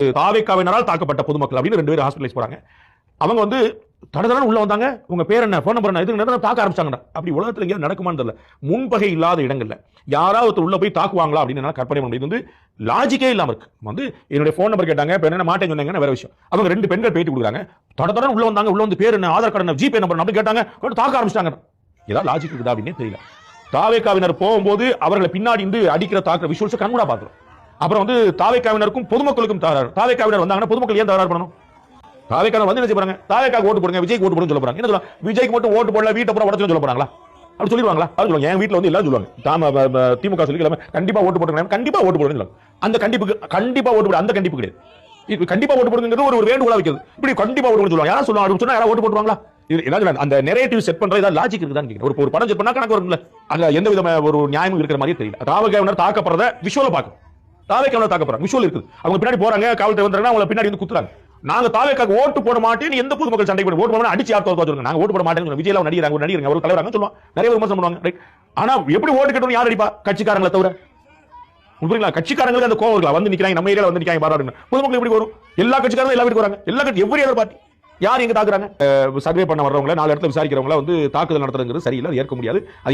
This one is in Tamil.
தாவேக்காவினரால் தாக்கப்பட்ட பொதுமக்கள் அப்படின்னு 2 பேர் ஹாஸ்பிடலைஸ் போறாங்க. அவங்க வந்து தடதடன்னு உள்ள வந்தாங்க. உங்க பேர் என்ன, ஃபோன் நம்பர் என்ன, இது தாக்க ஆரம்பிச்சாங்கடா. அப்படி உலகத்துல எங்கேயாவது நடக்குமான்னு தெரியல. முன்பகை இல்லாத இடங்கள்ல யாராவது உள்ள போய் தாக்குவாங்களா அப்படின்னு கற்பனை பண்ண முடியுது. லாஜிக்கே இல்லாம இருக்கு. வந்து என்னுடைய ஃபோன் நம்பர் கேட்டாங்க, இப்ப என்ன மாட்டேன்னு சொன்னாங்க, வேற விஷயம். அவங்க 2 பெண்கள் பேட்டி கொடுக்குறாங்க. தடதடன்னு உள்ள வந்தாங்க. உள்ள வந்து பேர் என்ன, ஆதார் கார்டு என்ன, ஜிபே நம்பர் அப்படி கேட்டாங்க, தாக்க ஆரம்பிச்சிட்டாங்க. ஏதாவது லாஜிக் இருக்குதா அப்படின்னு தெரியல. தாவேக்காவினர் போகும்போது அவர்களை பின்னாடி இருந்து அடிக்கிற தாக்குற விஷுவல்ஸ் கண்கூடா பார்க்கிறோம். அப்புறம் வந்து தாவேக்காவினருக்கும் பொதுமக்களுக்கும் தகராறு. தாவேக்காவினர் வந்தாங்கன்னா பொதுமக்கள் ஏன் தகராறு பண்ணணும்? தாவேக்காவினர் வந்து என்ன செய்ய போறாங்க? தாவேக்காவுக்கு ஓட்டு போடுங்க, விஜய்க்கு ஓட்டு போடுன்னு சொல்ல போறாங்க. என்ன சொல்லலாம்? விஜய்க்கு மட்டும் ஓட்டு போடல, வீட்டை பூரா உடைச்சு சொல்ல போறாங்களா? அப்படி சொல்லிடுவாங்களா? அது சொல்லுவாங்க. என் வீட்டுல வந்து எல்லாரும் சொல்லுவாங்க, திமுக சொல்லி கண்டிப்பா ஓட்டு போடுங்க, கண்டிப்பா ஓட்டு போடுங்க. அந்த கண்டிப்புக்கு கண்டிப்பா ஓட்டு போடு, அந்த கண்டிப்பு கிடையாது. இது கண்டிப்பா ஓட்டு போடுங்கிறது ஒரு வேண்டுகோளா வைக்கிறது. இப்படி கண்டிப்பா ஓட்டு போடுன்னு சொல்லுவாங்க. யாரா சொல்லுவாங்க? சொன்னா யாரா ஓட்டு போடுவாங்களா? அந்த நெரேட்டிவ் செட் பண்றது ஏதாவது லாஜிக் இருக்குதான்னு கேக்குறேன். ஒரு படம் செட் பண்ணா கணக்கு வரும்ல. அதுல எந்த விதமான ஒரு நியாயமும் இருக்கிற மாதிரி தெரியல. தாவேக்காவினர் தாக்கப்படுறத விஷுவல பாக்கும். தாவேக்காவினர் தாக்கப்படுறாங்க, விஷுவல் இருக்குது. அவங்க பின்னாடி போறாங்க, காவல்துறை வந்தாங்கன்னா அவங்க பின்னாடி வந்து குத்துறாங்க. நாங்க தாவேக்காக்கு ஓட்டு போட மாட்டேன்னு எந்த பொதுமக்கள் சண்டை போட்டு ஓட்டு போட அடிச்சு யார் சொல்லுங்க. நாங்க ஓட்டு போட மாட்டேன்னு விஜய் நடிகராங்க, ஒரு நடிகர், ஒரு தலைவராங்க சொல்லுவாங்க. நிறைய விமர்சனம் பண்ணுவாங்க. ரைட். ஆனா எப்படி ஓட்டு கட்டணும் யார் அடிப்பா? கட்சிக்காரங்களை தவிர. புரியுங்களா? கட்சிக்காரங்களுக்கு அந்த கோவம் இருக்கலாம். வந்து நிக்கிறாங்க, நம்ம ஏரியால வந்து நிக்காங்க பாராட்டுங்க. பொதுமக்கள் எப்படி வரும்? எல்லா கட்சிக்காரங்களும் எல்லா வீட்டுக்கு வராங்க. எல்லா கட்சி எவ்ரி அதர் பார்ட்டி யார் எங்க தாக்குறாங்க? சர்வே பண்ண வர்றவங்க 4 இடத்துல விசாரிக்கிறவங்க வந்து தாக்குதல் நடத்துறதுங்கிறது சரியில்லை, ஏற்க முடியாது. அது